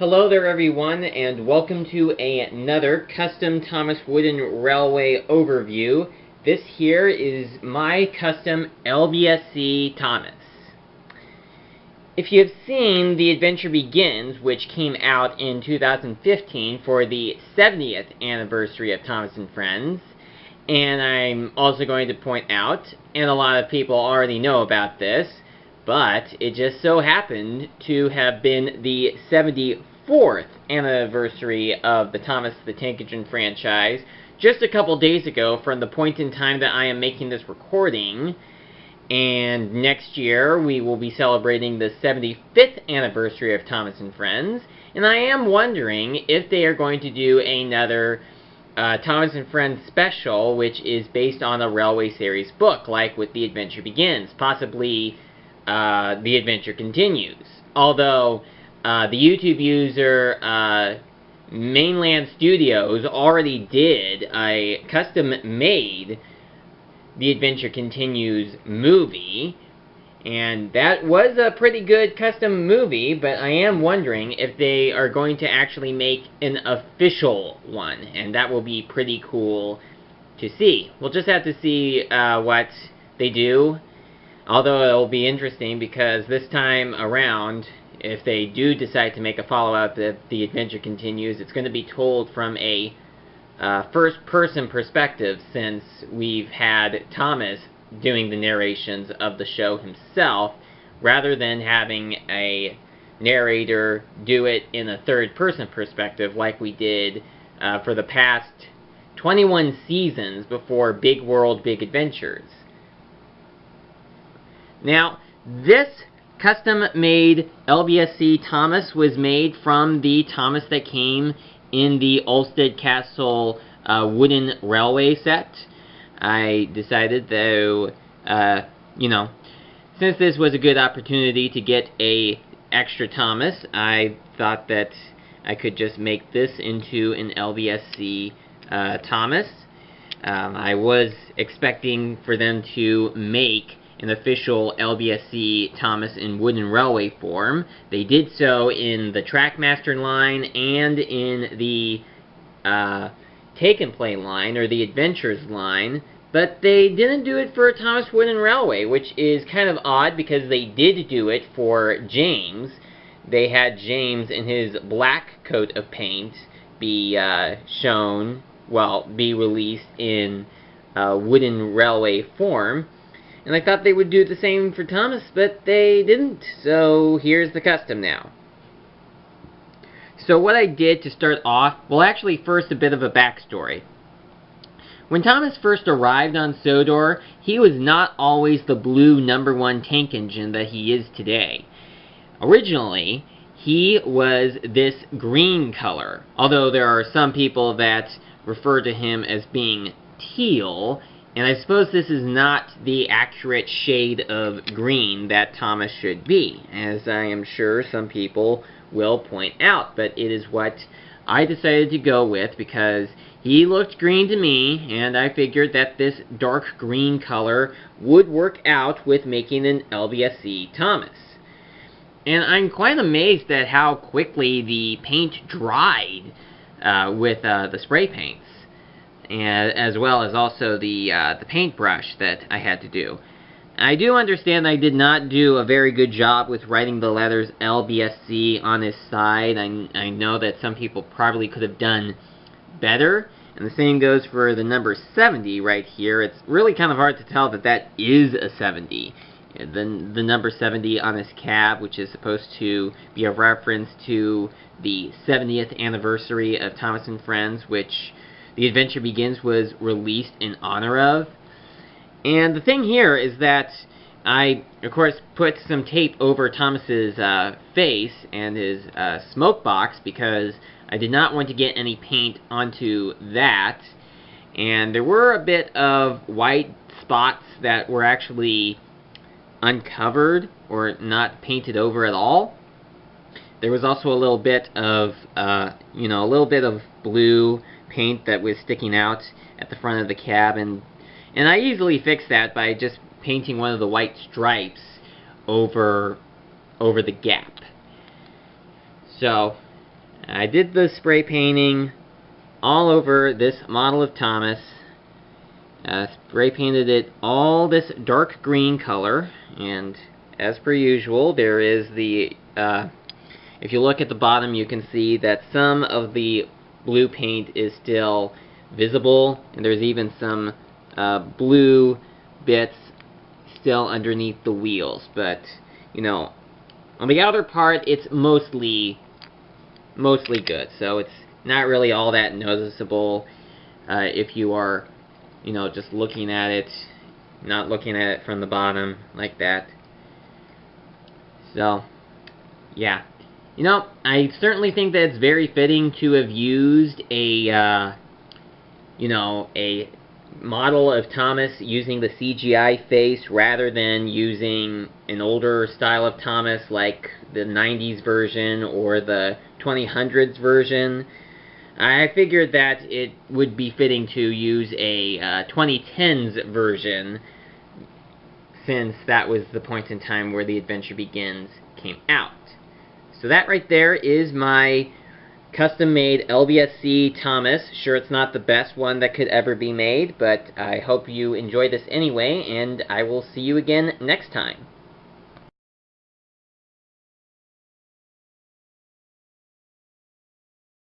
Hello there everyone, and welcome to another custom Thomas Wooden Railway overview. This here is my custom LBSC Thomas. If you have seen The Adventure Begins, which came out in 2015 for the 70th anniversary of Thomas and Friends, and I'm also going to point out, and a lot of people already know about this, but it just so happened to have been the 74th anniversary of the Thomas the Tank Engine franchise just a couple days ago from the point in time that I am making this recording. And next year we will be celebrating the 75th anniversary of Thomas and Friends, and I am wondering if they are going to do another Thomas and Friends special, which is based on a Railway series book, like with The Adventure Begins, possibly The Adventure Continues. Although the YouTube user Mainland Studios already did a custom-made The Adventure Continues movie, and that was a pretty good custom movie, but I am wondering if they are going to actually make an official one, and that will be pretty cool to see. We'll just have to see what they do, although it'll be interesting because this time around, if they do decide to make a follow-up that The Adventure Continues, it's going to be told from a first-person perspective, since we've had Thomas doing the narrations of the show himself, rather than having a narrator do it in a third-person perspective like we did for the past 21 seasons before Big World, Big Adventures. Now, this custom-made LBSC Thomas was made from the Thomas that came in the Ulstead Castle wooden railway set. I decided, though, since this was a good opportunity to get a extra Thomas, I thought that I could just make this into an LBSC Thomas. I was expecting for them to make an official LBSC Thomas in wooden railway form. They did so in the Trackmaster line and in the Take and Play line, or the Adventures line, but they didn't do it for Thomas Wooden Railway, which is kind of odd because they did do it for James. They had James in his black coat of paint be be released in wooden railway form. And I thought they would do the same for Thomas, but they didn't. So here's the custom now. So what I did to start off, well, actually first a bit of a backstory. When Thomas first arrived on Sodor, he was not always the blue #1 tank engine that he is today. Originally, he was this green color, although there are some people that refer to him as being teal, and I suppose this is not the accurate shade of green that Thomas should be, as I am sure some people will point out, but it is what I decided to go with because he looked green to me, and I figured that this dark green color would work out with making an LBSC Thomas. And I'm quite amazed at how quickly the paint dried with the spray paints, and as well as also the paintbrush that I had to do. I do understand I did not do a very good job with writing the letters LBSC on his side. I know that some people probably could have done better, and the same goes for the number 70 right here. It's really kind of hard to tell that that is a 70. The number 70 on his cab, which is supposed to be a reference to the 70th anniversary of Thomas and Friends, which The Adventure Begins was released in honor of. And the thing here is that I, of course, put some tape over Thomas's face and his smoke box because I did not want to get any paint onto that. And there were a bit of white spots that were actually uncovered or not painted over at all. There was also a little bit of, a little bit of blue paint that was sticking out at the front of the cab, and I easily fixed that by just painting one of the white stripes over the gap. So I did the spray painting all over this model of Thomas. Spray painted it all this dark green color, and as per usual, there is the, if you look at the bottom, you can see that some of the blue paint is still visible, and there's even some blue bits still underneath the wheels, but, you know, on the outer part, it's mostly good, so it's not really all that noticeable if you are, you know, just looking at it, not looking at it from the bottom like that. So, yeah. You know, I certainly think that it's very fitting to have used a, you know, a model of Thomas using the CGI face rather than using an older style of Thomas like the 90s version or the 2000s version. I figured that it would be fitting to use a 2010s version, since that was the point in time where The Adventure Begins came out. So that right there is my custom-made LBSC Thomas. Sure, it's not the best one that could ever be made, but I hope you enjoy this anyway, and I will see you again next time.